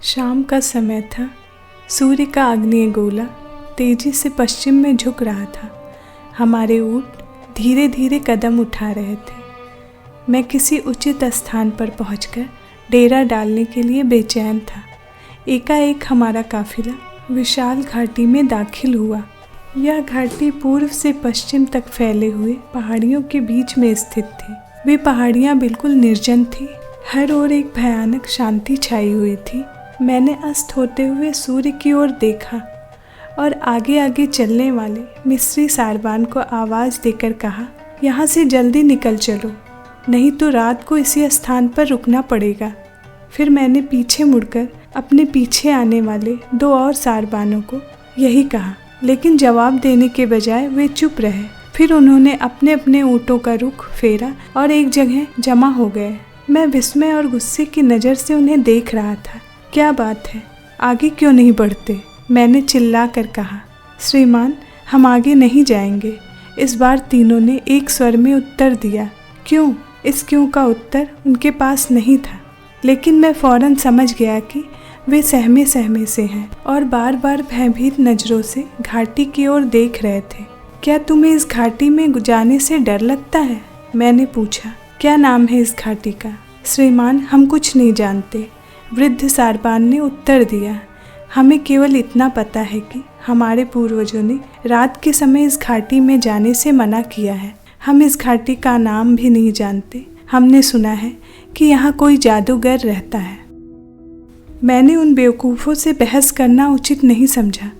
शाम का समय था। सूर्य का आग्नेय गोला तेजी से पश्चिम में झुक रहा था। हमारे ऊँट धीरे धीरे कदम उठा रहे थे। मैं किसी उचित स्थान पर पहुंचकर डेरा डालने के लिए बेचैन था। एकाएक हमारा काफिला विशाल घाटी में दाखिल हुआ। यह घाटी पूर्व से पश्चिम तक फैले हुए पहाड़ियों के बीच में स्थित थी। वे पहाड़ियाँ बिल्कुल निर्जन थी। हर ओर एक भयानक शांति छाई हुई थी। मैंने अस्त होते हुए सूर्य की ओर देखा और आगे आगे चलने वाले मिस्री सारबान को आवाज़ देकर कहा, यहाँ से जल्दी निकल चलो, नहीं तो रात को इसी स्थान पर रुकना पड़ेगा। फिर मैंने पीछे मुड़कर अपने पीछे आने वाले 2 और सारबानों को यही कहा, लेकिन जवाब देने के बजाय वे चुप रहे। फिर उन्होंने अपने अपने ऊँटों का रुख फेरा और एक जगह जमा हो गए। मैं विस्मय और गुस्से की नज़र से उन्हें देख रहा था। क्या बात है, आगे क्यों नहीं बढ़ते? मैंने चिल्ला कर कहा। श्रीमान, हम आगे नहीं जाएंगे। इस बार तीनों ने एक स्वर में उत्तर दिया। क्यों? इस क्यों का उत्तर उनके पास नहीं था, लेकिन मैं फौरन समझ गया कि वे सहमे सहमे से हैं और बार बार भयभीत नज़रों से घाटी की ओर देख रहे थे। क्या तुम्हें इस घाटी में जाने से डर लगता है? मैंने पूछा। क्या नाम है इस घाटी का? श्रीमान, हम कुछ नहीं जानते, वृद्ध सारबान ने उत्तर दिया। हमें केवल इतना पता है कि हमारे पूर्वजों ने रात के समय इस घाटी में जाने से मना किया है। हम इस घाटी का नाम भी नहीं जानते। हमने सुना है कि यहाँ कोई जादूगर रहता है। मैंने उन बेवकूफ़ों से बहस करना उचित नहीं समझा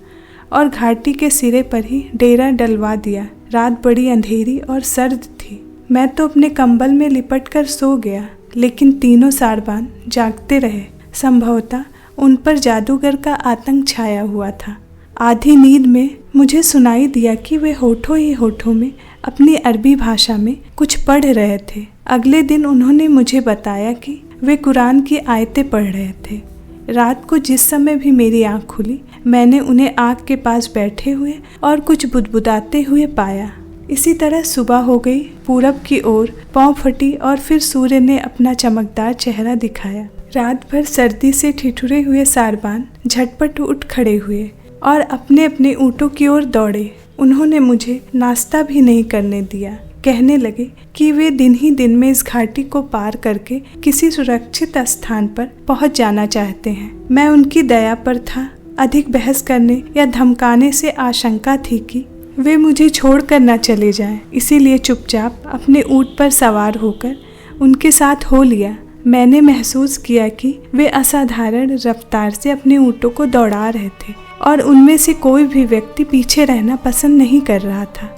और घाटी के सिरे पर ही डेरा डलवा दिया। रात बड़ी अंधेरी और सर्द थी। मैं तो अपने कंबल में लिपट कर सो गया, लेकिन तीनों सारबान जागते रहे। संभवतः उन पर जादूगर का आतंक छाया हुआ था। आधी नींद में मुझे सुनाई दिया कि वे होठों ही होठों में अपनी अरबी भाषा में कुछ पढ़ रहे थे। अगले दिन उन्होंने मुझे बताया कि वे कुरान की आयतें पढ़ रहे थे। रात को जिस समय भी मेरी आँख खुली, मैंने उन्हें आग के पास बैठे हुए और कुछ बुदबुदाते हुए पाया। इसी तरह सुबह हो गई। पूरब की ओर पाँव फटी और फिर सूर्य ने अपना चमकदार चेहरा दिखाया। रात भर सर्दी से ठिठुरे हुए सारबान झटपट उठ खड़े हुए और अपने अपने ऊँटों की ओर दौड़े। उन्होंने मुझे नाश्ता भी नहीं करने दिया। कहने लगे कि वे दिन ही दिन में इस घाटी को पार करके किसी सुरक्षित स्थान पर पहुंच जाना चाहते हैं। मैं उनकी दया पर था। अधिक बहस करने या धमकाने से आशंका थी कि वे मुझे छोड़कर न चले जाएं, इसीलिए चुपचाप अपने ऊँट पर सवार होकर उनके साथ हो लिया। मैंने महसूस किया कि वे असाधारण रफ्तार से अपने ऊँटों को दौड़ा रहे थे और उनमें से कोई भी व्यक्ति पीछे रहना पसंद नहीं कर रहा था।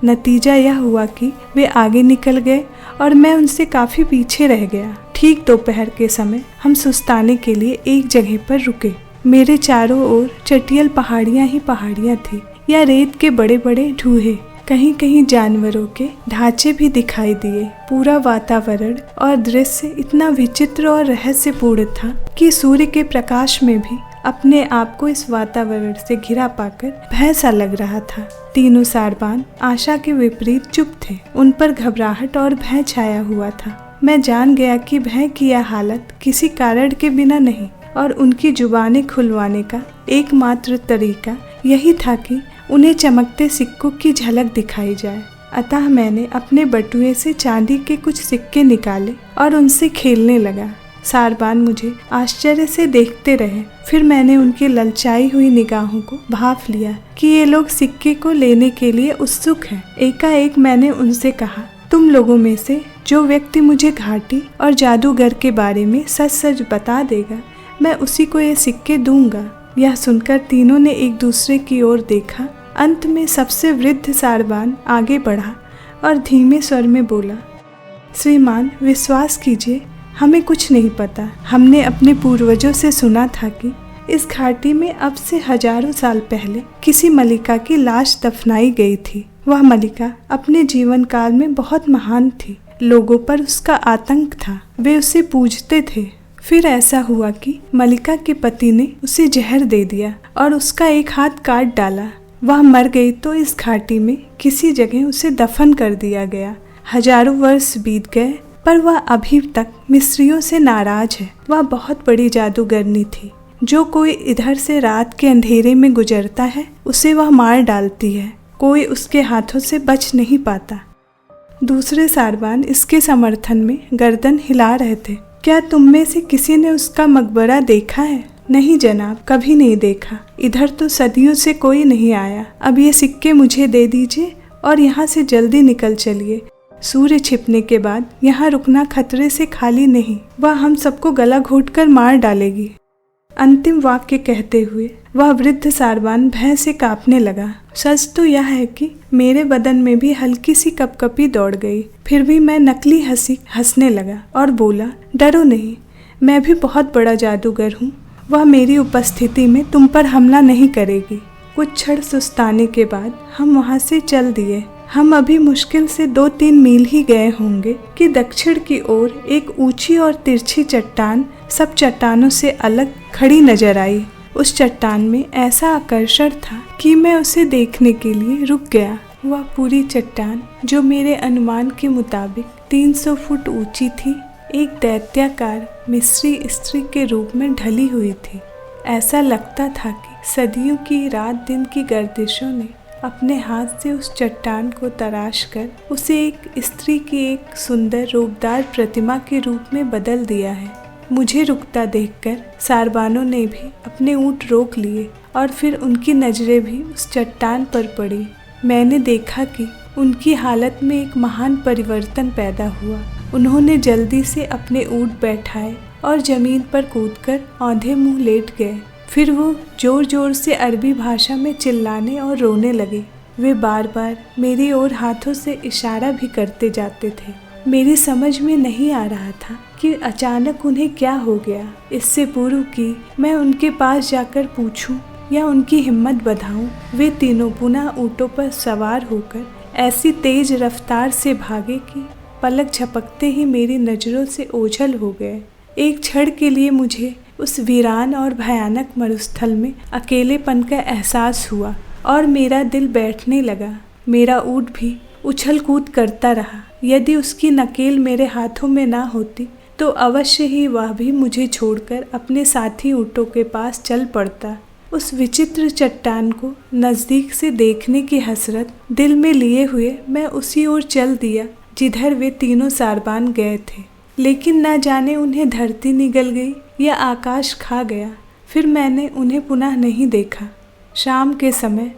नतीजा यह हुआ कि वे आगे निकल गए और मैं उनसे काफ़ी पीछे रह गया। ठीक दोपहर के समय हम सुस्ताने के लिए एक जगह पर रुके। मेरे चारों ओर चटियल पहाड़ियाँ ही पहाड़ियाँ थी या रेत के बड़े बड़े ढूहे। कहीं कहीं जानवरों के ढांचे भी दिखाई दिए। पूरा वातावरण और दृश्य इतना विचित्र और रहस्यपूर्ण था कि सूर्य के प्रकाश में भी अपने आप को इस वातावरण से घिरा पाकर भय सा लग रहा था। तीनों सारबान आशा के विपरीत चुप थे। उन पर घबराहट और भय छाया हुआ था। मैं जान गया कि भय की यह हालत किसी कारण के बिना नहीं और उनकी जुबानें खुलवाने का एकमात्र तरीका यही था कि उन्हें चमकते सिक्कों की झलक दिखाई जाए। अतः मैंने अपने बटुए से चांदी के कुछ सिक्के निकाले और उनसे खेलने लगा। सारबान मुझे आश्चर्य से देखते रहे। फिर मैंने उनकी ललचाई हुई निगाहों को भांप लिया कि ये लोग सिक्के को लेने के लिए उत्सुक हैं। एकाएक मैंने उनसे कहा, तुम लोगों में से जो व्यक्ति मुझे घाटी और जादूगर के बारे में सच सच बता देगा, मैं उसी को ये सिक्के दूंगा। यह सुनकर तीनों ने एक दूसरे की ओर देखा। अंत में सबसे वृद्ध सारबान आगे बढ़ा और धीमे स्वर में बोला, श्रीमान, विश्वास कीजिए, हमें कुछ नहीं पता। हमने अपने पूर्वजों से सुना था कि इस घाटी में अब से हजारों साल पहले किसी मलिका की लाश दफनाई गई थी। वह मलिका अपने जीवन काल में बहुत महान थी। लोगों पर उसका आतंक था। वे उसे पूजते थे। फिर ऐसा हुआ कि मलिका के पति ने उसे जहर दे दिया और उसका एक हाथ काट डाला। वह मर गई तो इस घाटी में किसी जगह उसे दफन कर दिया गया। हजारों वर्ष बीत गए पर वह अभी तक मिस्रियों से नाराज है। वह बहुत बड़ी जादूगरनी थी। जो कोई इधर से रात के अंधेरे में गुजरता है उसे वह मार डालती है, कोई उसके हाथों से बच नहीं पाता। दूसरे सारवान इसके समर्थन में गर्दन हिला रहे थे। क्या तुम में से किसी ने उसका मकबरा देखा है? नहीं जनाब, कभी नहीं देखा। इधर तो सदियों से कोई नहीं आया। अब ये सिक्के मुझे दे दीजिए और यहाँ से जल्दी निकल चलिए। सूर्य छिपने के बाद यहाँ रुकना खतरे से खाली नहीं, वह हम सबको गला घोंटकर मार डालेगी। अंतिम वाक्य कहते हुए वह वृद्ध सारवान भय से कांपने लगा। सच तो यह है कि मेरे बदन में भी हल्की सी कपकपी दौड़ गई। फिर भी मैं नकली हंसी हंसने लगा और बोला, डरो नहीं, मैं भी बहुत बड़ा जादूगर हूँ। वह मेरी उपस्थिति में तुम पर हमला नहीं करेगी। कुछ क्षण सुस्ताने के बाद हम वहाँ से चल दिए। हम अभी मुश्किल से 2-3 मील ही गए होंगे कि दक्षिण की ओर एक ऊंची और तिरछी चट्टान सब चट्टानों से अलग खड़ी नजर आई। उस चट्टान में ऐसा आकर्षण था कि मैं उसे देखने के लिए रुक गया। वह पूरी चट्टान, जो मेरे अनुमान के मुताबिक 300 फुट ऊंची थी, एक दैत्याकार मिस्री स्त्री के रूप में ढली हुई थी। ऐसा लगता था कि सदियों की रात दिन की गर्दिशों ने अपने हाथ से उस चट्टान को तराश कर उसे एक स्त्री की एक सुंदर रूपदार प्रतिमा के रूप में बदल दिया है। मुझे रुकता देखकर सारवानों ने भी अपने ऊंट रोक लिए और फिर उनकी नजरें भी उस चट्टान पर पड़ी। मैंने देखा कि उनकी हालत में एक महान परिवर्तन पैदा हुआ। उन्होंने जल्दी से अपने ऊंट बैठाए और जमीन पर कूदकर औंधे मुंह लेट गए। फिर वो जोर जोर से अरबी भाषा में चिल्लाने और रोने लगे। वे बार बार मेरी ओर हाथों से इशारा भी करते जाते थे। मेरी समझ में नहीं आ रहा था कि अचानक उन्हें क्या हो गया। इससे पूर्व कि मैं उनके पास जाकर पूछूं या उनकी हिम्मत बढ़ाऊं, वे तीनों पुनः ऊँटों पर सवार होकर ऐसी तेज रफ्तार से भागे कि पलक झपकते ही मेरी नज़रों से ओझल हो गए। एक क्षण के लिए मुझे उस वीरान और भयानक मरुस्थल में अकेलेपन का एहसास हुआ और मेरा दिल बैठने लगा। मेरा ऊँट भी उछल कूद करता रहा। यदि उसकी नकेल मेरे हाथों में ना होती तो अवश्य ही वह भी मुझे छोड़कर अपने साथी ऊँटों के पास चल पड़ता। उस विचित्र चट्टान को नज़दीक से देखने की हसरत दिल में लिए हुए मैं उसी ओर चल दिया जिधर वे तीनों सारवान गए थे। लेकिन न जाने उन्हें धरती निगल गई या आकाश खा गया। फिर मैंने उन्हें पुनः नहीं देखा। शाम के समय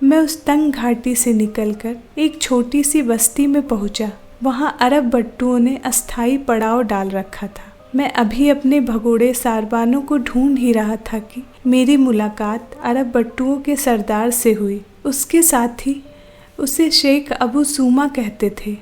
मैं उस तंग घाटी से निकलकर एक छोटी सी बस्ती में पहुंचा। वहां अरब बट्टुओं ने अस्थायी पड़ाव डाल रखा था। मैं अभी अपने भगोड़े सारवानों को ढूंढ ही रहा था कि मेरी मुलाकात अरब बट्टुओं के सरदार से हुई। उसके साथी उसे शेख अबू सूमा कहते थे।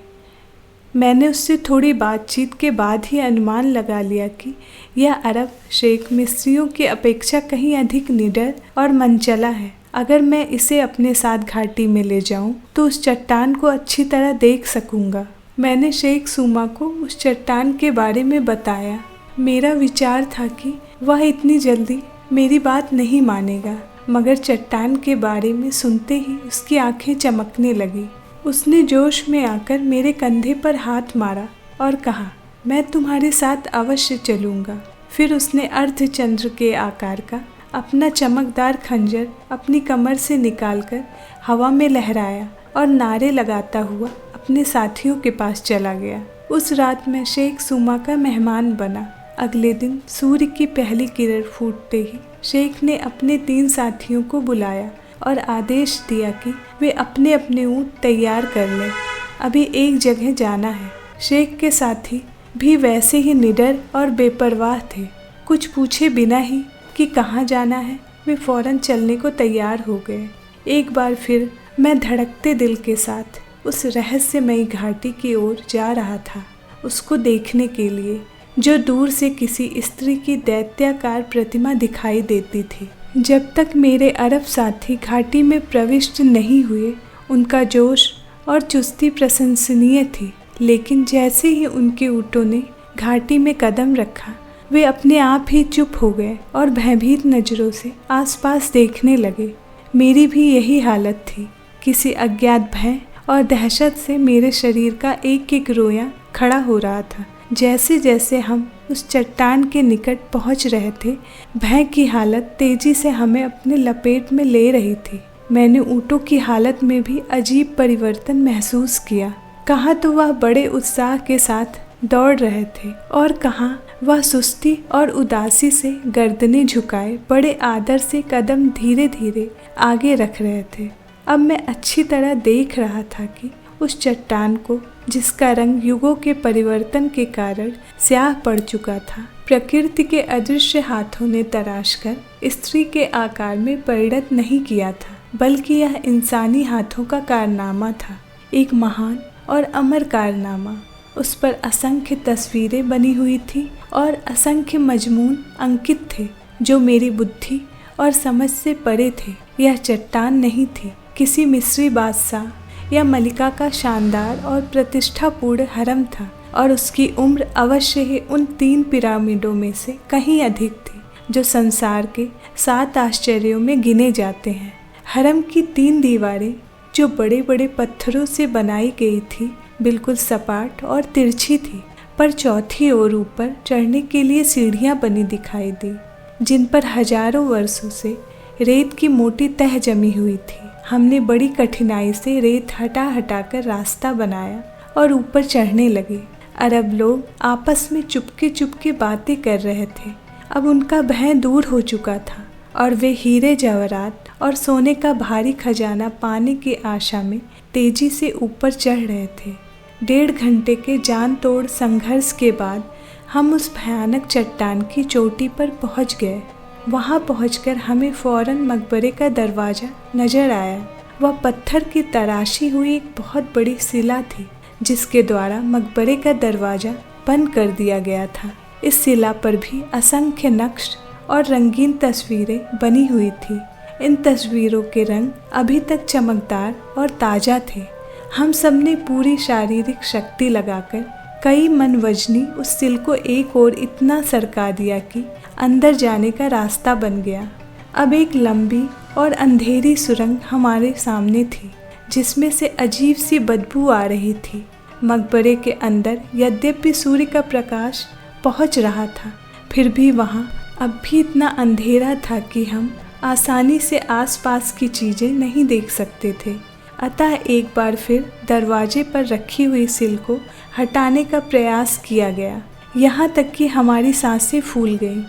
मैंने उससे थोड़ी बातचीत के बाद ही अनुमान लगा लिया कि यह अरब शेख मिस्रियों की अपेक्षा कहीं अधिक निडर और मनचला है। अगर मैं इसे अपने साथ घाटी में ले जाऊं तो उस चट्टान को अच्छी तरह देख सकूंगा। मैंने शेख सूमा को उस चट्टान के बारे में बताया। मेरा विचार था कि वह इतनी जल्दी मेरी बात नहीं मानेगा, मगर चट्टान के बारे में सुनते ही उसकी आंखें चमकने लगी। उसने जोश में आकर मेरे कंधे पर हाथ मारा और कहा, मैं तुम्हारे साथ अवश्य चलूँगा। फिर उसने अर्धचंद्र के आकार का अपना चमकदार खंजर अपनी कमर से निकालकर हवा में लहराया और नारे लगाता हुआ अपने साथियों के पास चला गया। उस रात मैं शेख सूमा का मेहमान बना। अगले दिन सूर्य की पहली किरण फूटते ही शेख ने अपने 3 साथियों को बुलाया और आदेश दिया कि वे अपने अपने ऊँट तैयार कर लें, अभी एक जगह जाना है। शेख के साथी भी वैसे ही निडर और बेपरवाह थे। कुछ पूछे बिना ही कि कहाँ जाना है, वे फौरन चलने को तैयार हो गए। एक बार फिर मैं धड़कते दिल के साथ उस रहस्यमयी घाटी की ओर जा रहा था, उसको देखने के लिए जो दूर से किसी स्त्री की दैत्याकार प्रतिमा दिखाई देती थी। जब तक मेरे अरब साथी घाटी में प्रविष्ट नहीं हुए, उनका जोश और चुस्ती प्रशंसनीय थी। लेकिन जैसे ही उनके ऊँटों ने घाटी में कदम रखा, वे अपने आप ही चुप हो गए और भयभीत नज़रों से आसपास देखने लगे। मेरी भी यही हालत थी। किसी अज्ञात भय और दहशत से मेरे शरीर का एक एक रोया खड़ा हो रहा था। जैसे जैसे हम उस चट्टान के निकट पहुंच रहे थे, भय की हालत तेजी से हमें अपने लपेट में ले रही थी। मैंने ऊँटों की हालत में भी अजीब परिवर्तन महसूस किया। कहाँ तो वह बड़े उत्साह के साथ दौड़ रहे थे और कहाँ वह सुस्ती और उदासी से गर्दनें झुकाए बड़े आदर से कदम धीरे धीरे आगे रख रहे थे। अब मैं अच्छी तरह देख रहा था कि उस चट्टान को, जिसका रंग युगों के परिवर्तन के कारण स्याह पड़ चुका था, प्रकृति के अदृश्य हाथों ने तराशकर स्त्री के आकार में परिणत नहीं किया था, बल्कि यह इंसानी हाथों का कारनामा था, एक महान और अमर कारनामा। उस पर असंख्य तस्वीरें बनी हुई थी और असंख्य मजमून अंकित थे जो मेरी बुद्धि और समझ से परे थे। यह चट्टान नहीं थी किसी मिस्री बादशाह या मलिका का शानदार और प्रतिष्ठापूर्ण हरम था, और उसकी उम्र अवश्य ही उन 3 पिरामिडों में से कहीं अधिक थी जो संसार के 7 आश्चर्यों में गिने जाते हैं। हरम की 3 दीवारें जो बड़े बड़े पत्थरों से बनाई गई थी, बिल्कुल सपाट और तिरछी थी, पर चौथी ओर ऊपर चढ़ने के लिए सीढ़ियां बनी दिखाई दी, जिन पर हजारों वर्षों से रेत की मोटी तह जमी हुई थी। हमने बड़ी कठिनाई से रेत हटा हटाकर रास्ता बनाया और ऊपर चढ़ने लगे। अरब लोग आपस में चुपके चुपके बातें कर रहे थे। अब उनका भय दूर हो चुका था और वे हीरे जवाहरात और सोने का भारी खजाना पाने की आशा में तेजी से ऊपर चढ़ रहे थे। 1.5 घंटे के जान तोड़ संघर्ष के बाद हम उस भयानक चट्टान की चोटी पर पहुंच गए। वहां पहुंचकर हमें फौरन मकबरे का दरवाज़ा नजर आया। वह पत्थर की तराशी हुई एक बहुत बड़ी शिला थी, जिसके द्वारा मकबरे का दरवाज़ा बंद कर दिया गया था। इस शिला पर भी असंख्य नक्श और रंगीन तस्वीरें बनी हुई थी। इन तस्वीरों के रंग अभी तक चमकदार और ताज़ा थे। हम सब ने पूरी शारीरिक शक्ति लगाकर कई मन वजनी उस सिल को एक ओर इतना सरका दिया कि अंदर जाने का रास्ता बन गया। अब एक लंबी और अंधेरी सुरंग हमारे सामने थी, जिसमें से अजीब सी बदबू आ रही थी। मकबरे के अंदर यद्यपि सूर्य का प्रकाश पहुंच रहा था, फिर भी वहां अब भी इतना अंधेरा था कि हम आसानी से आसपास की चीज़ें नहीं देख सकते थे। अतः एक बार फिर दरवाजे पर रखी हुई सिल को हटाने का प्रयास किया गया, यहाँ तक कि हमारी सांसें फूल गईं।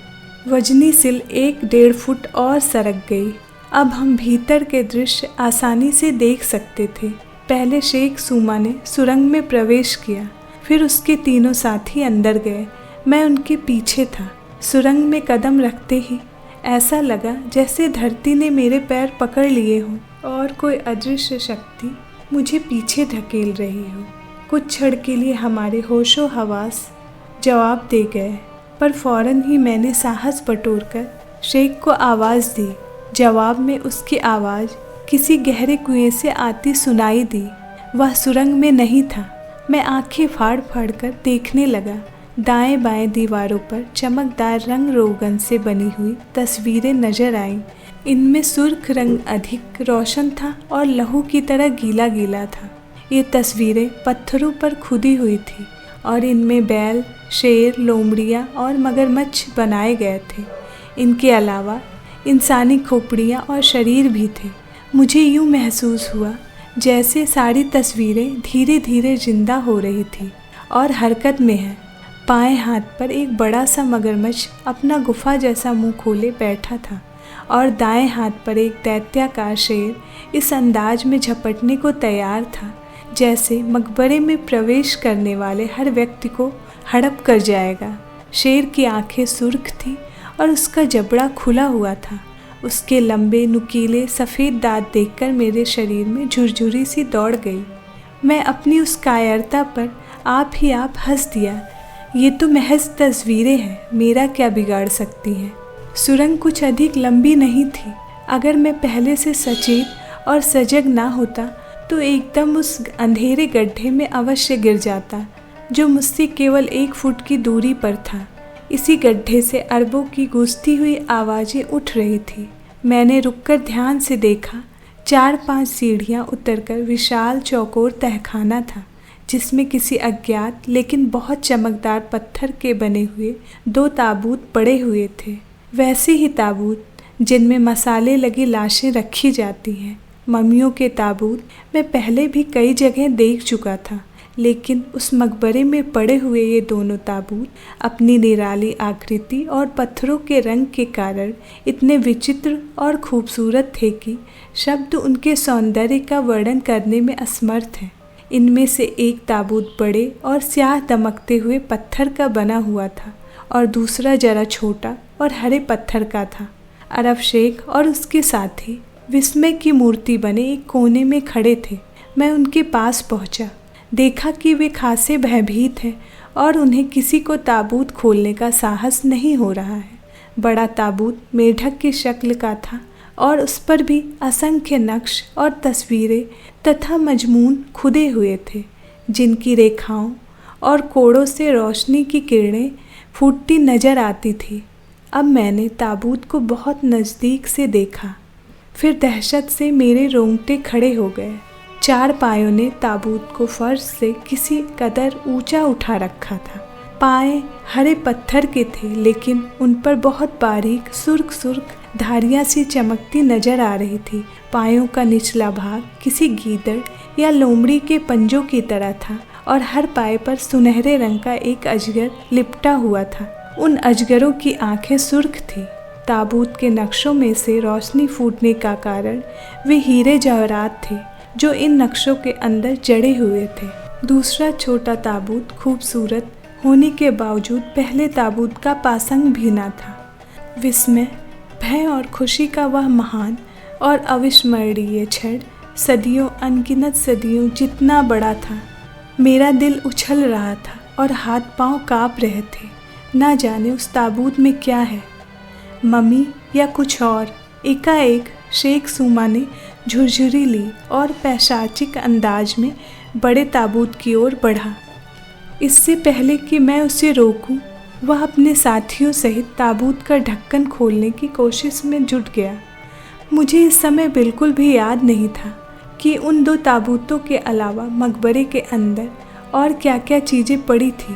वजनी सिल 1-1.5 फुट और सरक गई। अब हम भीतर के दृश्य आसानी से देख सकते थे। पहले शेख सूमा ने सुरंग में प्रवेश किया, फिर उसके 3 साथी अंदर गए। मैं उनके पीछे था। सुरंग में कदम रखते ही ऐसा लगा जैसे धरती ने मेरे पैर पकड़ लिए हों और कोई अदृश्य शक्ति मुझे पीछे धकेल रही हो। कुछ क्षण के लिए हमारे होशो हवास जवाब दे गए, पर फौरन ही मैंने साहस बटोरकर शेख को आवाज़ दी। जवाब में उसकी आवाज़ किसी गहरे कुएं से आती सुनाई दी। वह सुरंग में नहीं था। मैं आंखें फाड़ फाड़ कर देखने लगा। दाएं बाएं दीवारों पर चमकदार रंग रोगन से बनी हुई तस्वीरें नजर आईं। इनमें सुर्ख रंग अधिक रोशन था और लहू की तरह गीला गीला था। ये तस्वीरें पत्थरों पर खुदी हुई थी और इनमें बैल, शेर, लोमड़ियाँ और मगरमच्छ बनाए गए थे। इनके अलावा इंसानी खोपड़ियाँ और शरीर भी थे। मुझे यूँ महसूस हुआ जैसे सारी तस्वीरें धीरे धीरे जिंदा हो रही थी और हरकत में है। बाएं हाथ पर एक बड़ा सा मगरमच्छ अपना गुफा जैसा मुंह खोले बैठा था और दाएं हाथ पर एक दैत्याकार शेर इस अंदाज में झपटने को तैयार था जैसे मकबरे में प्रवेश करने वाले हर व्यक्ति को हड़प कर जाएगा। शेर की आंखें सुर्ख थी और उसका जबड़ा खुला हुआ था। उसके लंबे नुकीले सफ़ेद दांत देखकर मेरे शरीर में झुरझुरी सी दौड़ गई। मैं अपनी उस कायरता पर आप ही आप हंस दिया। ये तो महज तस्वीरें हैं, मेरा क्या बिगाड़ सकती हैं। सुरंग कुछ अधिक लंबी नहीं थी। अगर मैं पहले से सचेत और सजग ना होता तो एकदम उस अंधेरे गड्ढे में अवश्य गिर जाता जो मुझसे केवल 1 फुट की दूरी पर था। इसी गड्ढे से अरबों की गूंजती हुई आवाज़ें उठ रही थी। मैंने रुककर ध्यान से देखा। 4-5 सीढ़ियाँ उतरकर विशाल चौकोर तहखाना था जिसमें किसी अज्ञात लेकिन बहुत चमकदार पत्थर के बने हुए 2 ताबूत पड़े हुए थे। वैसे ही ताबूत जिनमें मसाले लगी लाशें रखी जाती हैं। मम्मियों के ताबूत मैं पहले भी कई जगह देख चुका था, लेकिन उस मकबरे में पड़े हुए ये दोनों ताबूत अपनी निराली आकृति और पत्थरों के रंग के कारण इतने विचित्र और खूबसूरत थे कि शब्द उनके सौंदर्य का वर्णन करने में असमर्थ हैं। इनमें से एक ताबूत बड़े और स्याह दमकते हुए पत्थर का बना हुआ था और दूसरा जरा छोटा और हरे पत्थर का था। अरब शेख और उसके साथी विस्मय की मूर्ति बने एक कोने में खड़े थे। मैं उनके पास पहुंचा, देखा कि वे खासे भयभीत हैं और उन्हें किसी को ताबूत खोलने का साहस नहीं हो रहा है। बड़ा ताबूत मेढक की शक्ल का था और उस पर भी असंख्य नक्श और तस्वीरें तथा मजमून खुदे हुए थे, जिनकी रेखाओं और कोड़ों से रोशनी की किरणें फूटती नजर आती थी। अब मैंने ताबूत को बहुत नज़दीक से देखा, फिर दहशत से मेरे रोंगटे खड़े हो गए। 4 पायों ने ताबूत को फर्श से किसी कदर ऊंचा उठा रखा था। पाए हरे पत्थर के थे, लेकिन उन पर बहुत बारीक सुर्ख सुर्ख धारियां सी चमकती नजर आ रही थी। पायों का निचला भाग किसी गीदड़ या लोमड़ी के पंजों की तरह था और हर पाए पर सुनहरे रंग का एक अजगर लिपटा हुआ था। उन अजगरों की आंखें सुर्ख थी। ताबूत के नक्शों में से रोशनी फूटने का कारण वे हीरे जवाहरात थे जो इन नक्शों के अंदर जड़े हुए थे। दूसरा छोटा ताबूत खूबसूरत होने के बावजूद पहले ताबूत का पासंग भी न था। विस्मय, भय और खुशी का वह महान और अविस्मरणीय क्षण सदियों अनगिनत सदियों जितना बड़ा था। मेरा दिल उछल रहा था और हाथ पांव काँप रहे थे। ना जाने उस ताबूत में क्या है, मम्मी या कुछ और। एकाएक शेख सूमा ने झुरझुरी ली और पैशाचिक अंदाज में बड़े ताबूत की ओर बढ़ा। इससे पहले कि मैं उसे रोकूं, वह अपने साथियों सहित ताबूत का ढक्कन खोलने की कोशिश में जुट गया। मुझे इस समय बिल्कुल भी याद नहीं था कि उन 2 ताबूतों के अलावा मकबरे के अंदर और क्या क्या चीज़ें पड़ी थी,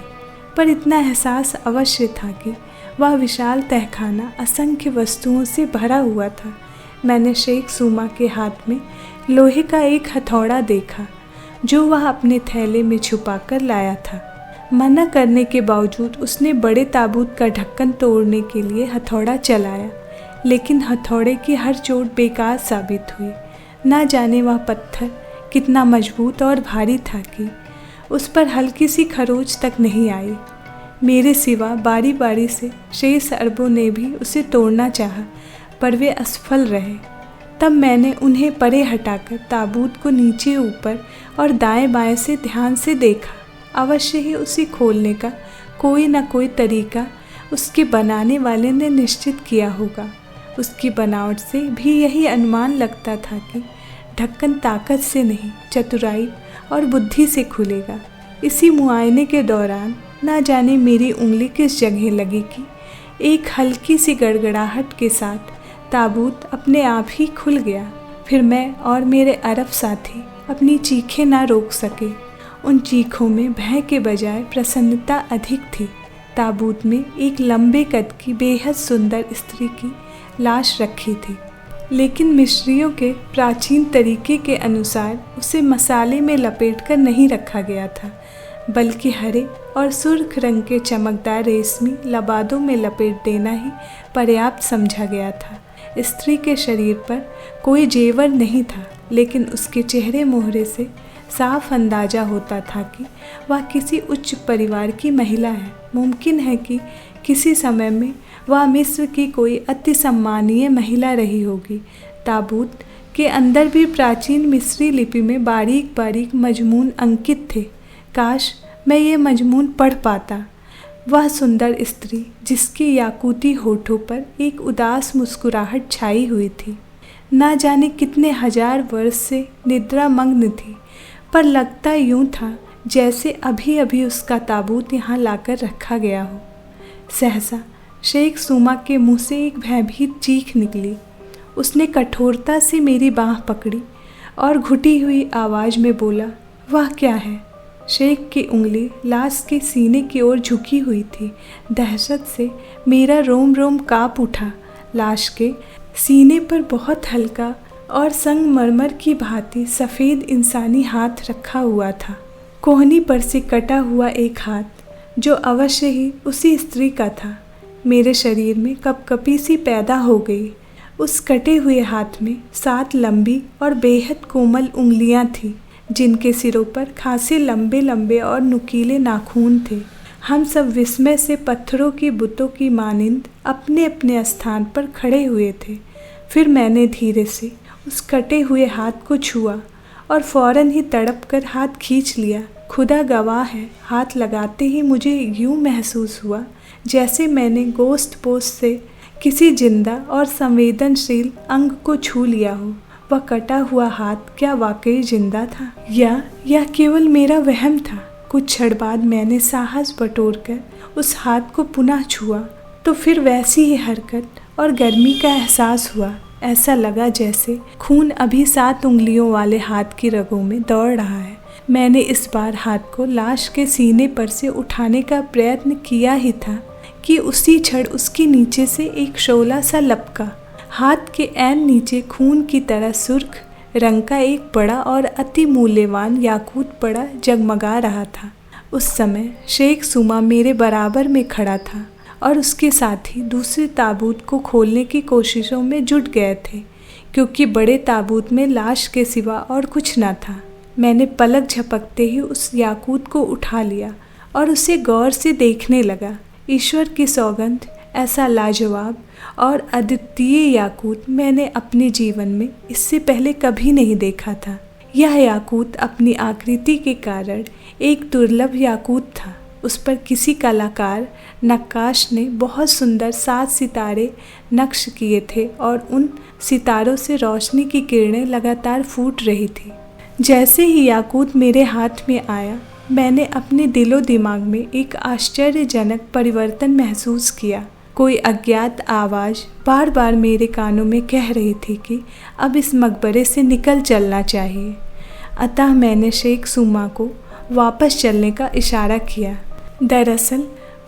पर इतना एहसास अवश्य था कि वह विशाल तहखाना असंख्य वस्तुओं से भरा हुआ था। मैंने शेख सूमा के हाथ में लोहे का एक हथौड़ा देखा जो वह अपने थैले में छुपाकर लाया था। मना करने के बावजूद उसने बड़े ताबूत का ढक्कन तोड़ने के लिए हथौड़ा चलाया, लेकिन हथौड़े की हर चोट बेकार साबित हुई। ना जाने वह पत्थर कितना मजबूत और भारी था कि उस पर हल्की सी खरोच तक नहीं आई। मेरे सिवा बारी बारी से शेष अरबों ने भी उसे तोड़ना चाहा, पर वे असफल रहे। तब मैंने उन्हें परे हटाकर ताबूत को नीचे ऊपर और दाएं बाएं से ध्यान से देखा। अवश्य ही उसे खोलने का कोई न कोई तरीका उसके बनाने वाले ने निश्चित किया होगा। उसकी बनावट से भी यही अनुमान लगता था कि ढक्कन ताकत से नहीं, चतुराई और बुद्धि से खुलेगा। इसी मुआयने के दौरान ना जाने मेरी उंगली किस जगह लगी कि एक हल्की सी गड़गड़ाहट के साथ ताबूत अपने आप ही खुल गया। फिर मैं और मेरे अरब साथी अपनी चीखें ना रोक सके। उन चीखों में भय के बजाय प्रसन्नता अधिक थी। ताबूत में एक लंबे कद की बेहद सुंदर स्त्री की लाश रखी थी, लेकिन मिस्रियों के प्राचीन तरीके के अनुसार उसे मसाले में लपेटकर नहीं रखा गया था, बल्कि हरे और सुर्ख रंग के चमकदार रेशमी लबादों में लपेट देना ही पर्याप्त समझा गया था। स्त्री के शरीर पर कोई जेवर नहीं था, लेकिन उसके चेहरे मोहरे से साफ अंदाजा होता था कि वह किसी उच्च परिवार की महिला है। मुमकिन है कि किसी समय में वह मिस्र की कोई अति सम्मानीय महिला रही होगी। ताबूत के अंदर भी प्राचीन मिस्री लिपि में बारीक बारीक मजमून अंकित थे। काश मैं ये मजमून पढ़ पाता। वह सुंदर स्त्री जिसकी याकूती होठों पर एक उदास मुस्कुराहट छाई हुई थी, ना जाने कितने हजार वर्ष से निद्रा मग्न थी, पर लगता यूं था जैसे अभी अभी उसका ताबूत यहाँ लाकर रखा गया हो। सहसा शेख सूमा के मुंह से एक भयभीत चीख निकली। उसने कठोरता से मेरी बाँह पकड़ी और घुटी हुई आवाज़ में बोला, वह क्या है? शेख की उंगली लाश के सीने की ओर झुकी हुई थी। दहशत से मेरा रोम रोम काँप उठा। लाश के सीने पर बहुत हल्का और संगमरमर की भांति सफ़ेद इंसानी हाथ रखा हुआ था। कोहनी पर से कटा हुआ एक हाथ जो अवश्य ही उसी स्त्री का था। मेरे शरीर में कपकपी सी पैदा हो गई। उस कटे हुए हाथ में 7 लंबी और बेहद कोमल उंगलियां थीं, जिनके सिरों पर खासे लंबे लंबे और नुकीले नाखून थे। हम सब विस्मय से पत्थरों की बुतों की मानिंद अपने अपने स्थान पर खड़े हुए थे। फिर मैंने धीरे से उस कटे हुए हाथ को छुआ और फौरन ही तड़प कर हाथ खींच लिया। खुदा गवाह है, हाथ लगाते ही मुझे यूँ महसूस हुआ जैसे मैंने गोश्त पोस्ट से किसी जिंदा और संवेदनशील अंग को छू लिया हो। वह कटा हुआ हाथ क्या वाकई जिंदा था या केवल मेरा वहम था? कुछ क्षण बाद मैंने साहस बटोरकर उस हाथ को पुनः छुआ तो फिर वैसी ही हरकत और गर्मी का एहसास हुआ। ऐसा लगा जैसे खून अभी 7 उंगलियों वाले हाथ की रगों में दौड़ रहा है। मैंने इस बार हाथ को लाश के सीने पर से उठाने का प्रयत्न किया ही था कि उसी क्षण उसके नीचे से एक शोला सा लपका। हाथ के ऐन नीचे खून की तरह सुर्ख रंग का एक बड़ा और अति मूल्यवान याकूत पड़ा जगमगा रहा था। उस समय शेख सुमा मेरे बराबर में खड़ा था और उसके साथी दूसरे ताबूत को खोलने की कोशिशों में जुट गए थे, क्योंकि बड़े ताबूत में लाश के सिवा और कुछ न था। मैंने पलक झपकते ही उस याकूत को उठा लिया और उसे गौर से देखने लगा। ईश्वर की सौगंध, ऐसा लाजवाब और अद्वितीय याकूत मैंने अपने जीवन में इससे पहले कभी नहीं देखा था। यह याकूत अपनी आकृति के कारण एक दुर्लभ याकूत था। उस पर किसी कलाकार नक्काश ने बहुत सुंदर 7 सितारे नक्श किए थे और उन सितारों से रोशनी की किरणें लगातार फूट रही थी। जैसे ही याकूत मेरे हाथ में आया, मैंने अपने दिलो दिमाग में एक आश्चर्यजनक परिवर्तन महसूस किया। कोई अज्ञात आवाज़ बार बार मेरे कानों में कह रही थी कि अब इस मकबरे से निकल चलना चाहिए। अतः मैंने शेख सुमा को वापस चलने का इशारा किया। दरअसल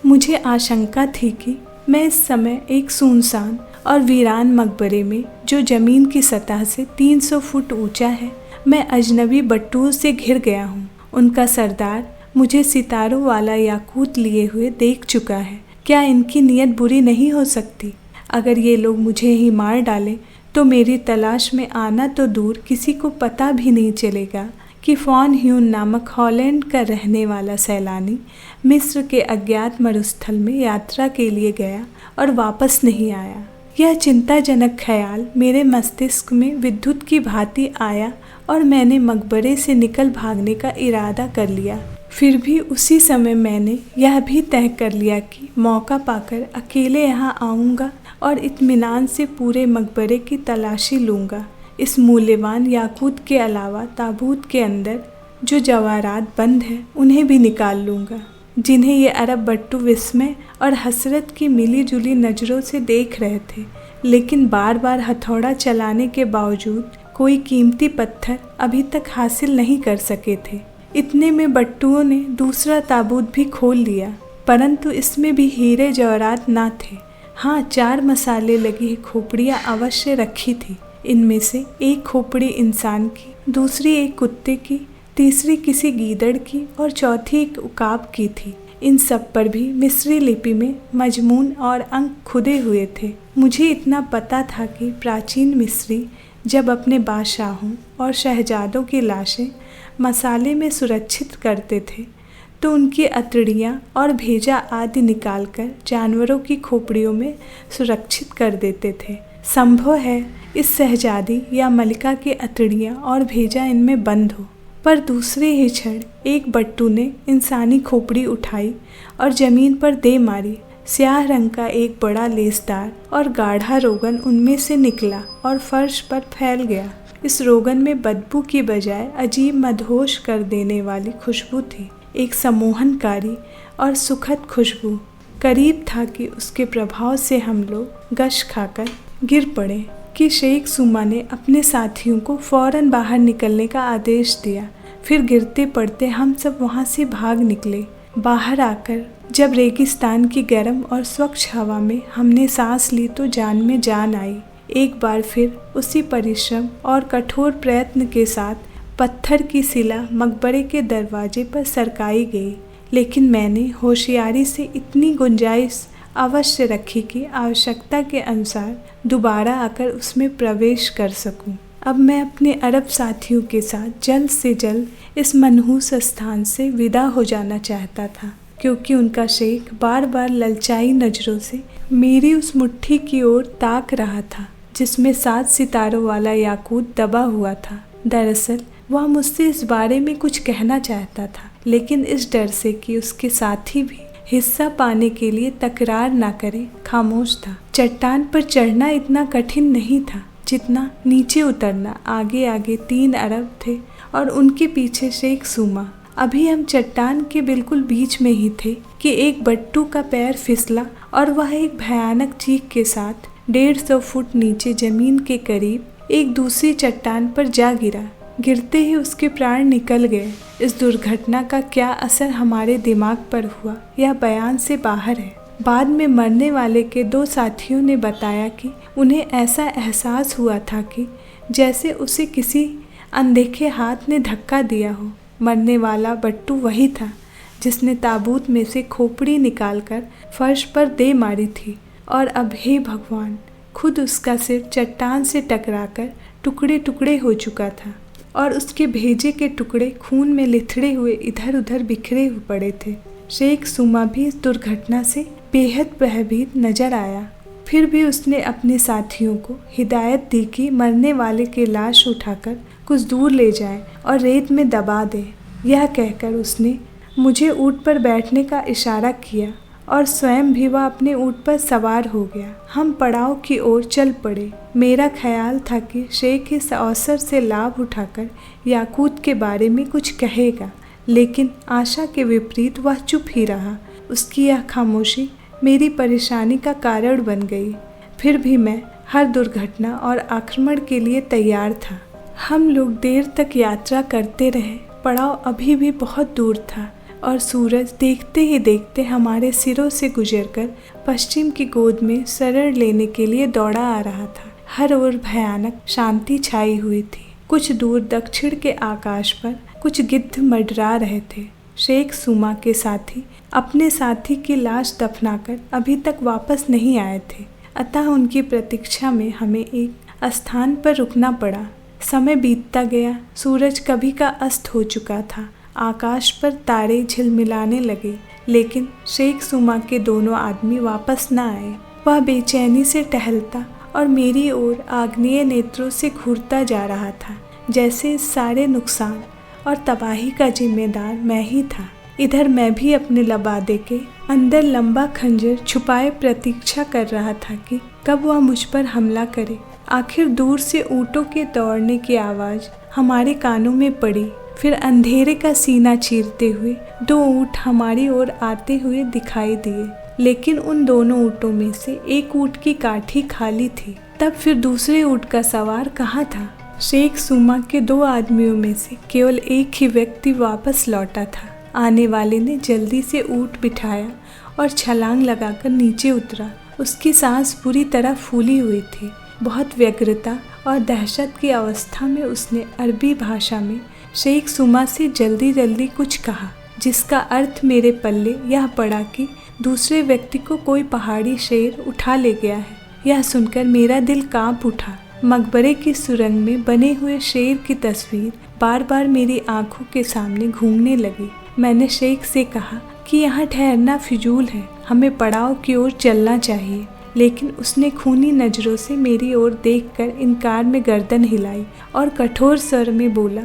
मुझे आशंका थी कि मैं इस समय एक सुनसान और वीरान मकबरे में, जो ज़मीन की सतह से 300 फुट ऊंचा है, मैं अजनबी बट्टुओं से घिर गया हूँ। उनका सरदार मुझे सितारों वाला याकूत लिए हुए देख चुका है। क्या इनकी नीयत बुरी नहीं हो सकती? अगर ये लोग मुझे ही मार डालें तो मेरी तलाश में आना तो दूर, किसी को पता भी नहीं चलेगा कि फॉन ह्यून नामक हॉलैंड का रहने वाला सैलानी मिस्र के अज्ञात मरुस्थल में यात्रा के लिए गया और वापस नहीं आया। यह चिंताजनक ख्याल मेरे मस्तिष्क में विद्युत की भांति आया और मैंने मकबरे से निकल भागने का इरादा कर लिया। फिर भी उसी समय मैंने यह भी तय कर लिया कि मौका पाकर अकेले यहाँ आऊँगा और इत्मीनान से पूरे मकबरे की तलाशी लूँगा। इस मूल्यवान याकूत के अलावा ताबूत के अंदर जो जवाहरात बंद हैं उन्हें भी निकाल लूँगा, जिन्हें ये अरब बट्टू विस्मय और हसरत की मिली जुली नज़रों से देख रहे थे। लेकिन बार बार हथौड़ा चलाने के बावजूद कोई कीमती पत्थर अभी तक हासिल नहीं कर सके थे। इतने में बट्टुओं ने दूसरा ताबूत भी खोल लिया, परंतु इसमें भी हीरे जवाहरात ना थे। हाँ, 4 मसाले लगी खोपड़ियाँ अवश्य रखी थी। इनमें से एक खोपड़ी इंसान की, दूसरी एक कुत्ते की, तीसरी किसी गीदड़ की और चौथी एक उकाब की थी। इन सब पर भी मिस्री लिपि में मजमून और अंक खुदे हुए थे। मुझे इतना पता था कि प्राचीन मिस्री जब अपने बादशाहों और शहजादों की लाशें मसाले में सुरक्षित करते थे तो उनकी अतड़ियाँ और भेजा आदि निकालकर जानवरों की खोपड़ियों में सुरक्षित कर देते थे। संभव है इस शहजादी या मलिका की अतड़ियाँ और भेजा इनमें बंद हो। पर दूसरे ही क्षण एक बट्टू ने इंसानी खोपड़ी उठाई और ज़मीन पर दे मारी। स्याह रंग का एक बड़ा लेसदार और गाढ़ा रोगन उनमें से निकला और फर्श पर फैल गया। इस रोगन में बदबू की बजाय अजीब मदहोश कर देने वाली खुशबू थी, एक सम्मोहनकारी और सुखद खुशबू। करीब था कि उसके प्रभाव से हम लोग गश खाकर गिर पड़े कि शेख सुमा ने अपने साथियों को फौरन बाहर निकलने का आदेश दिया। फिर गिरते पड़ते हम सब वहाँ से भाग निकले। बाहर आकर जब रेगिस्तान की गर्म और स्वच्छ हवा में हमने सांस ली तो जान में जान आई। एक बार फिर उसी परिश्रम और कठोर प्रयत्न के साथ पत्थर की शिला मकबरे के दरवाजे पर सरकाई गई, लेकिन मैंने होशियारी से इतनी गुंजाइश अवश्य रखी कि आवश्यकता के अनुसार दोबारा आकर उसमें प्रवेश कर सकूं। अब मैं अपने अरब साथियों के साथ जल्द से जल्द इस मनहूस स्थान से विदा हो जाना चाहता था, क्योंकि उनका शेख बार बार ललचाई नज़रों से मेरी उस मुट्ठी की ओर ताक रहा था जिसमें 7 सितारों वाला याकूत दबा हुआ था। दरअसल वह मुझसे इस बारे में कुछ कहना चाहता था, लेकिन इस डर से कि उसके साथी भी हिस्सा पाने के लिए तकरार ना करें, खामोश था। चट्टान पर चढ़ना इतना कठिन नहीं था जितना नीचे उतरना। आगे आगे 3 अरब थे और उनके पीछे शेख सूमा। अभी हम चट्टान के बिल्कुल बीच में ही थे कि एक बट्टू का पैर फिसला और वह एक भयानक चीख के साथ 150 फुट नीचे जमीन के करीब एक दूसरी चट्टान पर जा गिरा। गिरते ही उसके प्राण निकल गए। इस दुर्घटना का क्या असर हमारे दिमाग पर हुआ यह बयान से बाहर है। बाद में मरने वाले के 2 साथियों ने बताया कि उन्हें ऐसा एहसास हुआ था कि जैसे उसे किसी अनदेखे हाथ ने धक्का दिया हो। मरने वाला बट्टू वही था जिसने ताबूत में से खोपड़ी निकालकर फर्श पर दे मारी थी, और अब हे भगवान, खुद उसका सिर चट्टान से टकराकर टुकड़े टुकड़े हो चुका था और उसके भेजे के टुकड़े खून में लिथड़े हुए इधर उधर बिखरे हुए पड़े थे। शेख सुमा भी इस दुर्घटना से बेहद भयभीत नजर आया। फिर भी उसने अपने साथियों को हिदायत दी कि मरने वाले की लाश उठाकर कुछ दूर ले जाएं और रेत में दबा दें। यह कहकर उसने मुझे ऊँट पर बैठने का इशारा किया और स्वयं भी वह अपने ऊँट पर सवार हो गया। हम पड़ाव की ओर चल पड़े। मेरा ख्याल था कि शेख इस अवसर से लाभ उठाकर याकूत के बारे में कुछ कहेगा, लेकिन आशा के विपरीत वह चुप ही रहा। उसकी यह खामोशी मेरी परेशानी का कारण बन गई। फिर भी मैं हर दुर्घटना और आक्रमण के लिए तैयार था। हम लोग देर तक यात्रा करते रहे। पड़ाव अभी भी बहुत दूर था और सूरज देखते ही देखते हमारे सिरों से गुजरकर पश्चिम की गोद में शरण लेने के लिए दौड़ा आ रहा था। हर ओर भयानक शांति छाई हुई थी। कुछ दूर दक्षिण के आकाश पर कुछ गिद्ध मंडरा रहे थे। शेख सुमा के साथी अपने साथी की लाश दफनाकर अभी तक वापस नहीं आए थे, अतः उनकी प्रतीक्षा में हमें एक स्थान पर रुकना पड़ा। समय बीतता गया। सूरज कभी का अस्त हो चुका था। आकाश पर तारे झिलमिलाने लगे, लेकिन शेख सुमा के दोनों आदमी वापस न आए। वह बेचैनी से टहलता और मेरी ओर आग्नेय नेत्रों से घूरता जा रहा था, जैसे इस सारे नुकसान और तबाही का जिम्मेदार मैं ही था। इधर मैं भी अपने लबादे के अंदर लंबा खंजर छुपाए प्रतीक्षा कर रहा था कि कब वह मुझ पर हमला करे। आखिर दूर से ऊँटों के दौड़ने की आवाज़ हमारे कानों में पड़ी। फिर अंधेरे का सीना चीरते हुए 2 ऊँट हमारी ओर आते हुए दिखाई दिए, लेकिन उन दोनों ऊँटों में से एक ऊँट की काठी खाली थी। तब फिर दूसरे ऊँट का सवार कहाँ था? शेख सुमा के 2 आदमियों में से केवल एक ही व्यक्ति वापस लौटा था। आने वाले ने जल्दी से ऊँट बिठाया और छलांग लगाकर नीचे उतरा। उसकी सांस पूरी तरह फूली हुई थी। बहुत व्यग्रता और दहशत की अवस्था में उसने अरबी भाषा में शेख सुमा से जल्दी जल्दी कुछ कहा, जिसका अर्थ मेरे पल्ले यह पड़ा कि दूसरे व्यक्ति को कोई पहाड़ी शेर उठा ले गया है। यह सुनकर मेरा दिल कांप उठा। मकबरे की सुरंग में बने हुए शेर की तस्वीर बार बार मेरी आंखों के सामने घूमने लगी। मैंने शेख से कहा कि यहाँ ठहरना फिजूल है, हमें पड़ाव की ओर चलना चाहिए, लेकिन उसने खूनी नज़रों से मेरी ओर देखकर इनकार में गर्दन हिलाई और कठोर स्वर में बोला,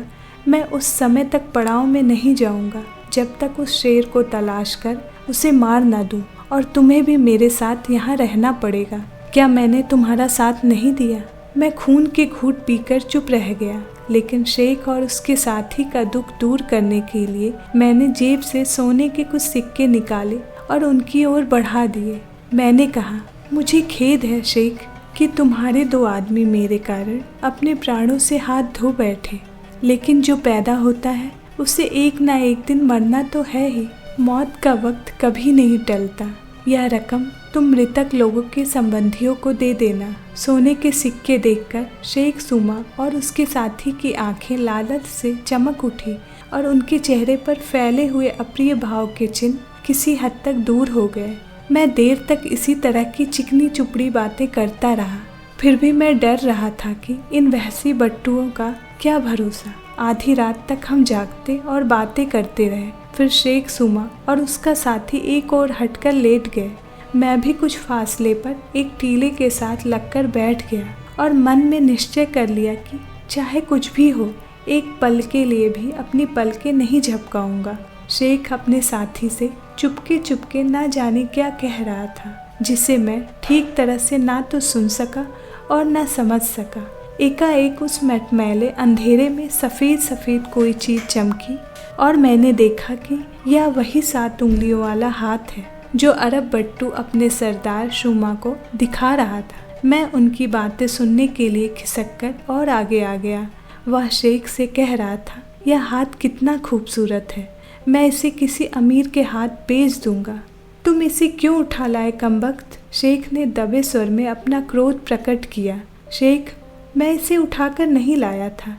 मैं उस समय तक पड़ाव में नहीं जाऊंगा जब तक उस शेर को तलाश कर उसे मार ना दूं, और तुम्हें भी मेरे साथ यहाँ रहना पड़ेगा। क्या मैंने तुम्हारा साथ नहीं दिया? मैं खून के घूंट पीकर चुप रह गया, लेकिन शेख और उसके साथी का दुख दूर करने के लिए मैंने जेब से सोने के कुछ सिक्के निकाले और उनकी ओर बढ़ा दिए। मैंने कहा, मुझे खेद है शेख कि तुम्हारे 2 आदमी मेरे कारण अपने प्राणों से हाथ धो बैठे, लेकिन जो पैदा होता है उसे एक ना एक दिन मरना तो है ही। मौत का वक्त कभी नहीं टलता। यह रकम तुम मृतक लोगों के संबंधियों को दे देना। सोने के सिक्के देखकर शेख सुमा और उसके साथी की आंखें लालच से चमक उठी और उनके चेहरे पर फैले हुए अप्रिय भाव के चिन्ह किसी हद तक दूर हो गए। मैं देर तक इसी तरह की चिकनी चुपड़ी बातें करता रहा। फिर भी मैं डर रहा था कि इन वहशी बट्टुओं का क्या भरोसा। आधी रात तक हम जागते और बातें करते रहे। फिर शेख सुमा और उसका साथी एक ओर हटकर लेट गए। मैं भी कुछ फासले पर एक टीले के साथ लगकर बैठ गया और मन में निश्चय कर लिया कि चाहे कुछ भी हो, एक पल के लिए भी अपनी पलकें नहीं झपकाऊंगा। शेख अपने साथी से चुपके चुपके ना जाने क्या कह रहा था, जिसे मैं ठीक तरह से ना तो सुन सका और ना समझ सका। एकाएक उस मटमैले अंधेरे में सफ़ेद सफ़ेद कोई चीज़ चमकी और मैंने देखा कि यह वही 7 उंगलियों वाला हाथ है जो अरब बट्टू अपने सरदार शुमा को दिखा रहा था। मैं उनकी बातें सुनने के लिए खिसककर और आगे आ गया। वह शेख से कह रहा था, यह हाथ कितना खूबसूरत है, मैं इसे किसी अमीर के हाथ बेच दूंगा। तुम इसे क्यों उठा लाए कमबख्त? शेख ने दबे स्वर में अपना क्रोध प्रकट किया। शेख, मैं इसे उठाकर नहीं लाया था,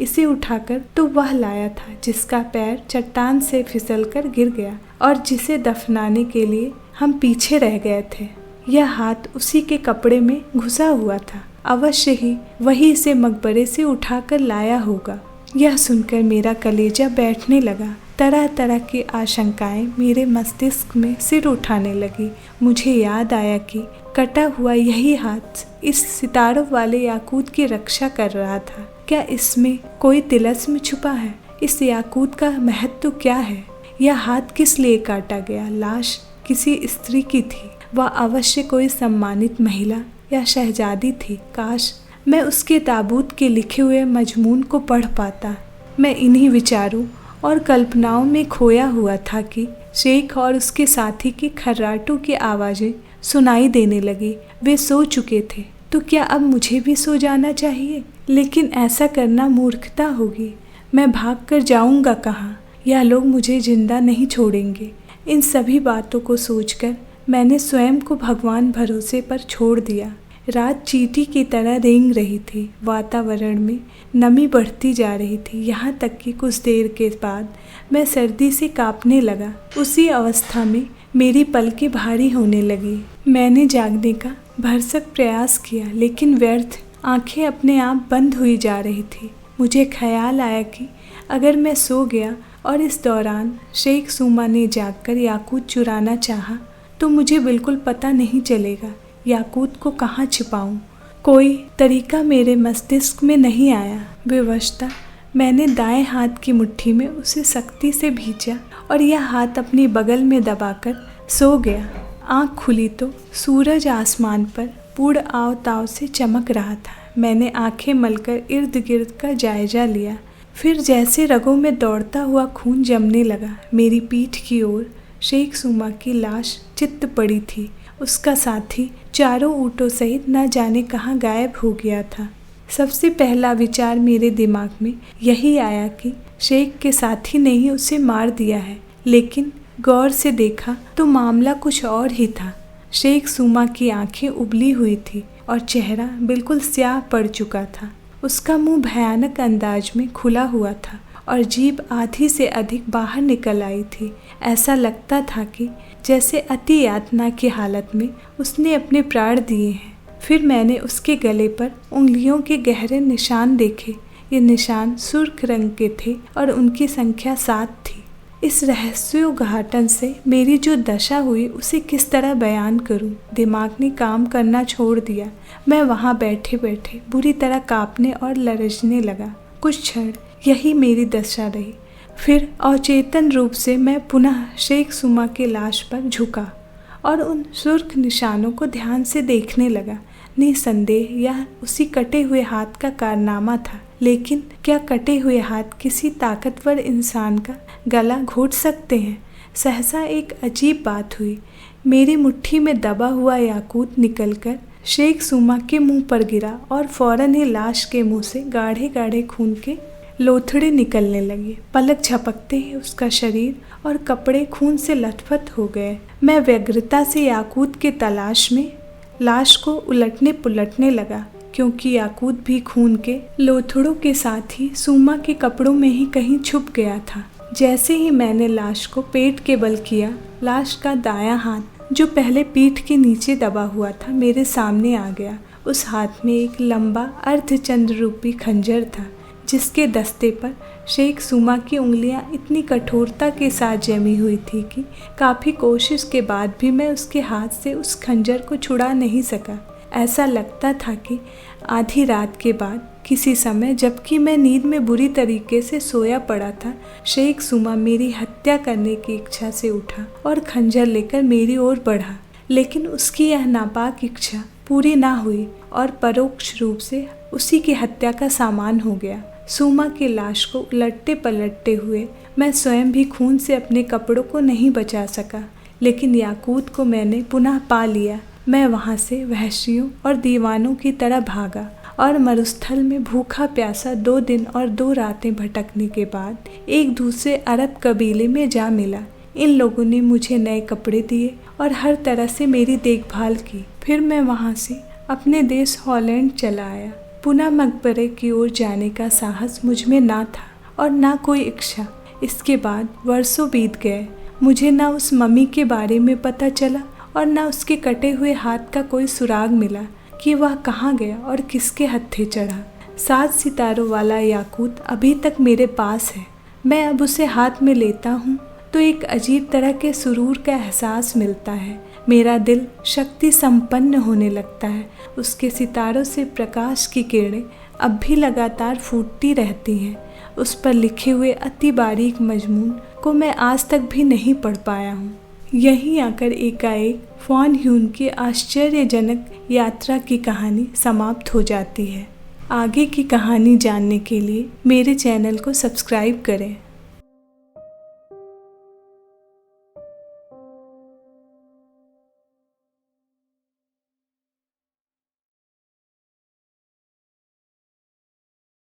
इसे उठाकर तो वह लाया था जिसका पैर चट्टान से फिसलकर गिर गया और जिसे दफनाने के लिए हम पीछे रह गए थे। यह हाथ उसी के कपड़े में घुसा हुआ था। अवश्य ही वही इसे मकबरे से उठाकर लाया होगा। यह सुनकर मेरा कलेजा बैठने लगा। तरह तरह की आशंकाएं मेरे मस्तिष्क में सिर उठाने लगी। मुझे याद आया कि कटा हुआ यही हाथ इस सितारों वाले याकूत की रक्षा कर रहा था। क्या इसमें कोई तिलस्म छुपा है? इस याकूत का महत्व क्या है? यह हाथ किस लिए काटा गया? लाश किसी स्त्री की थी। वह अवश्य कोई सम्मानित महिला या शहजादी थी। काश मैं उसके ताबूत के लिखे हुए मजमून को पढ़ पाता। मैं इन्हीं विचारों और कल्पनाओं में खोया हुआ था कि शेख और उसके साथी की खर्राटों की आवाज़ें सुनाई देने लगी। वे सो चुके थे, तो क्या अब मुझे भी सो जाना चाहिए? लेकिन ऐसा करना मूर्खता होगी। मैं भाग कर जाऊँगा कहाँ? यह लोग मुझे जिंदा नहीं छोड़ेंगे। इन सभी बातों को सोचकर मैंने स्वयं को भगवान भरोसे पर छोड़ दिया। रात चींटी की तरह रेंग रही थी। वातावरण में नमी बढ़ती जा रही थी, यहाँ तक कि कुछ देर के बाद मैं सर्दी से कांपने लगा। उसी अवस्था में मेरी पलकें भारी होने लगी। मैंने जागने का भरसक प्रयास किया, लेकिन व्यर्थ। आंखें अपने आप बंद हुई जा रही थी। मुझे ख्याल आया कि अगर मैं सो गया और इस दौरान शेख सुमा ने जागकर याकूत चुराना चाहा, तो मुझे बिल्कुल पता नहीं चलेगा याकूत को कहाँ छिपाऊं। कोई तरीका मेरे मस्तिष्क में नहीं आया। विवशता मैंने दाएं हाथ की मुट्ठी में उसे सख्ती से भींचा और यह हाथ अपनी बगल में दबाकर सो गया। आँख खुली तो सूरज आसमान पर पूर्ण आव ताव से चमक रहा था। मैंने आंखें मलकर इर्द गिर्द का जायजा लिया। फिर जैसे रगों में दौड़ता हुआ खून जमने लगा। मेरी पीठ की ओर शेख सुमा की लाश चित्त पड़ी थी। उसका साथी चारों ऊँटों सहित न जाने कहाँ गायब हो गया था। सबसे पहला विचार मेरे दिमाग में यही आया कि शेख के साथी ने ही उसे मार दिया है, लेकिन गौर से देखा तो मामला कुछ और ही था। शेख सुमा की आंखें उबली हुई थी और चेहरा बिल्कुल स्याह पड़ चुका था। उसका मुंह भयानक अंदाज में खुला हुआ था और जीभ आधी से अधिक बाहर निकल आई थी। ऐसा लगता था कि जैसे अति यातना की हालत में उसने अपने प्राण दिए हैं। फिर मैंने उसके गले पर उंगलियों के गहरे निशान देखे। ये निशान सुर्ख रंग के थे और उनकी संख्या 7 थी। इस रहस्योद्घाटन से मेरी जो दशा हुई उसे किस तरह बयान करूं? दिमाग ने काम करना छोड़ दिया। मैं वहां बैठे बैठे बुरी तरह कांपने और लरजने लगा। कुछ क्षण यही मेरी दशा रही। फिर अचेतन रूप से मैं पुनः शेख सुमा के लाश पर झुका और उन सुर्ख निशानों को ध्यान से देखने लगा। निसंदेह यह उसी कटे हुए हाथ का कारनामा था, लेकिन क्या कटे हुए हाथ किसी ताकतवर इंसान का गला घोट सकते हैं? सहसा एक अजीब बात हुई। मेरी मुट्ठी में दबा हुआ याकूत निकलकर शेख सुमा के मुंह पर गिरा और फौरन ही लाश के मुंह से गाढ़े गाढ़े खून के लोथड़े निकलने लगे। पलक झपकते ही उसका शरीर और कपड़े खून से लथपथ हो गए। मैं व्यग्रता से याकूत के तलाश में लाश को उलटने पुलटने लगा, क्योंकि याकूत भी खून के लोथड़ों के साथ ही सूमा के कपड़ों में ही कहीं छुप गया था। जैसे ही मैंने लाश को पेट के बल किया, लाश का दायां हाथ जो पहले पीठ के नीचे दबा हुआ था मेरे सामने आ गया। उस हाथ में एक लंबा अर्धचंद्र रूपी खंजर था, जिसके दस्ते पर शेख सूमा की उंगलियां इतनी कठोरता के साथ जमी हुई थी कि काफ़ी कोशिश के बाद भी मैं उसके हाथ से उस खंजर को छुड़ा नहीं सका। ऐसा लगता था कि आधी रात के बाद किसी समय, जबकि मैं नींद में बुरी तरीके से सोया पड़ा था, शेख सूमा मेरी हत्या करने की इच्छा से उठा और खंजर लेकर मेरी ओर बढ़ा। लेकिन उसकी यह नापाक इच्छा पूरी ना हुई और परोक्ष रूप से उसी की हत्या का सामान हो गया। सूमा की लाश को उलटते पलटते हुए मैं स्वयं भी खून से अपने कपड़ों को नहीं बचा सका, लेकिन याकूत को मैंने पुनः पा लिया। मैं वहाँ से वहशियों और दीवानों की तरह भागा और मरुस्थल में भूखा प्यासा 2 दिन और 2 रातें भटकने के बाद एक दूसरे अरब कबीले में जा मिला। इन लोगों ने मुझे नए कपड़े दिए और हर तरह से मेरी देखभाल की। फिर मैं वहाँ से अपने देश हॉलैंड चला आया। पुनः मकबरे की ओर जाने का साहस मुझ में ना था और ना कोई इच्छा। इसके बाद वर्षों बीत गए। मुझे ना उस मम्मी के बारे में पता चला और ना उसके कटे हुए हाथ का कोई सुराग मिला कि वह कहाँ गया और किसके हत्थे चढ़ा। 7 सितारों वाला याकूत अभी तक मेरे पास है। मैं अब उसे हाथ में लेता हूँ तो एक अजीब तरह के सुरूर का एहसास मिलता है। मेरा दिल शक्ति संपन्न होने लगता है। उसके सितारों से प्रकाश की किरणें अब भी लगातार फूटती रहती हैं। उस पर लिखे हुए अति बारीक मजमून को मैं आज तक भी नहीं पढ़ पाया हूँ। यहीं आकर एकाएक फ़ॉन ह्यून की आश्चर्यजनक यात्रा की कहानी समाप्त हो जाती है। आगे की कहानी जानने के लिए मेरे चैनल को सब्सक्राइब करें।